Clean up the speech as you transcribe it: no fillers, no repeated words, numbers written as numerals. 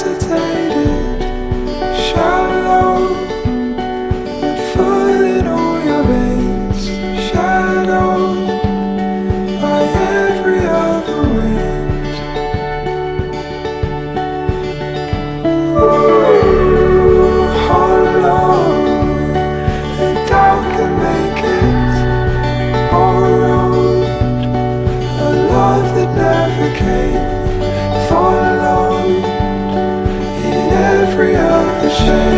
resuscitated, shallow, but full in all your veins, shadowed by every other wind. Ooh, hollow, the doubt can make it borrowed, a love that never came, followed in every other shape.